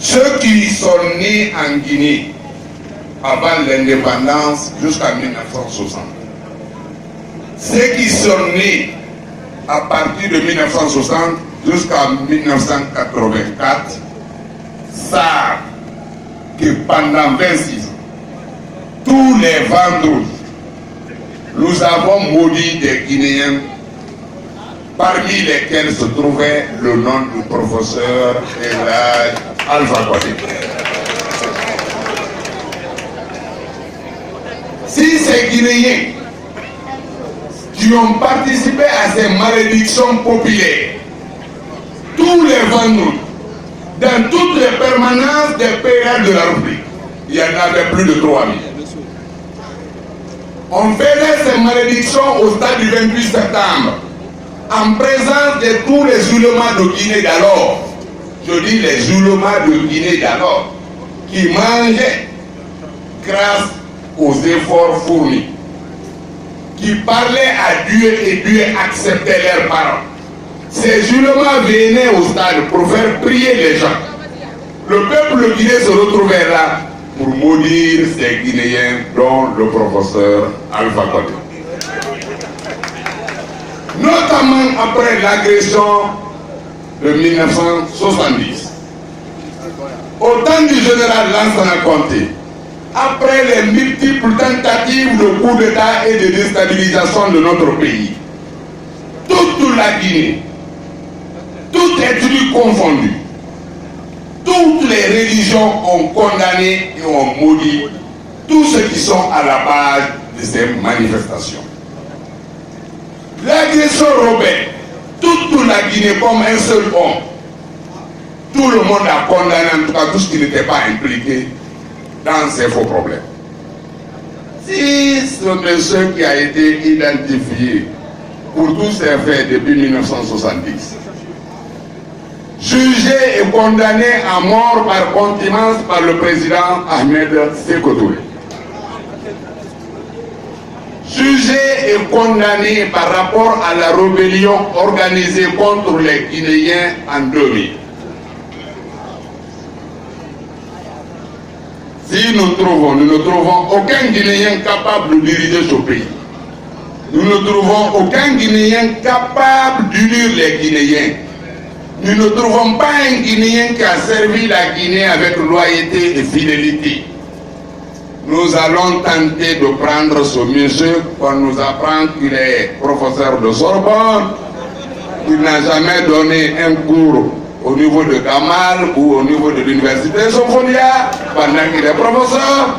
Ceux qui sont nés en Guinée avant l'indépendance jusqu'en 1960, ceux qui sont nés à partir de 1960 jusqu'en 1984 savent que pendant 26 ans, tous les vendredis, nous avons maudit des Guinéens, parmi lesquels se trouvait le nom du professeur Elhadji Alpha Condé. Si ces Guinéens qui ont participé à ces malédictions populaires, tous les vendredis, dans toutes les permanences des pays de la République, il y en avait plus de 3000. On faisait ces malédictions au stade du 28 septembre, en présence de tous les ulémas de Guinée d'alors. Je dis les ulémas de Guinée d'alors, qui mangeaient grâce aux efforts fournis, qui parlaient à Dieu et Dieu acceptait leurs paroles. Ces ulémas venaient au stade pour faire prier les gens. Le peuple guinéen se retrouvait là pour maudire ces Guinéens, dont le professeur Alpha Condé. Notamment après l'agression de 1970. Au temps du général Lansana Conté, après les multiples tentatives de coup d'État et de déstabilisation de notre pays, toute la Guinée, toutes ethnies confondues, toutes les religions ont condamné et ont maudit tous ceux qui sont à la base de ces manifestations. L'agression rebelle, toute la Guinée comme un seul homme, tout le monde a condamné, en tout cas tout ce qui n'était pas impliqué dans ces faux problèmes. Si ce monsieur qui a été identifié pour tous ces faits depuis 1970, jugé et condamné à mort par contumace par le président Ahmed Sékou Touré, jugé et condamné par rapport à la rébellion organisée contre les Guinéens en 2000. Si nous ne trouvons aucun Guinéen capable de diriger ce pays, nous ne trouvons aucun Guinéen capable d'unir les Guinéens, nous ne trouvons pas un Guinéen qui a servi la Guinée avec loyauté et fidélité, nous allons tenter de prendre ce monsieur qu'on nous apprend qu'il est professeur de Sorbonne, qu'il n'a jamais donné un cours au niveau de Gamal ou au niveau de l'université de Sofonia pendant qu'il est professeur.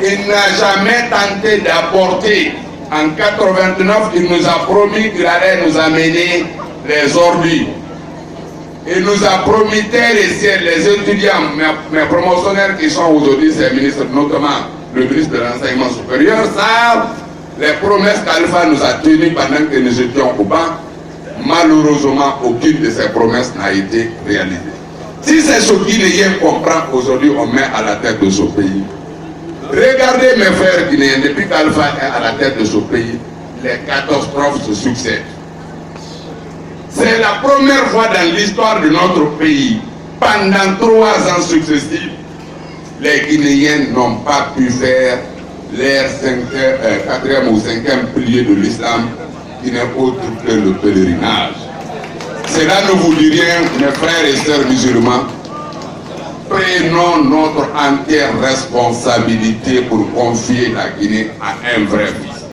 Il n'a jamais tenté d'apporter. En 89, il nous a promis qu'il allait nous amener les ordures. Il nous a promis les étudiants, mes promotionnaires qui sont aujourd'hui ces ministres, notamment le ministre de l'enseignement supérieur, savent les promesses qu'Alpha nous a tenues pendant que nous étions au banc. Malheureusement, aucune de ces promesses n'a été réalisée. Si c'est ce Guinéen qu'on prend aujourd'hui, on met à la tête de ce pays. Regardez mes frères guinéens, depuis qu'Alpha est à la tête de ce pays, les catastrophes se succèdent. C'est la première fois dans l'histoire de notre pays, pendant 3 ans successifs, les Guinéens n'ont pas pu faire leur 4e ou 5e pilier de l'islam, qui n'est autre que le pèlerinage. Cela ne vous dit rien, mes frères et sœurs musulmans. Prenons notre entière responsabilité pour confier la Guinée à un vrai fils.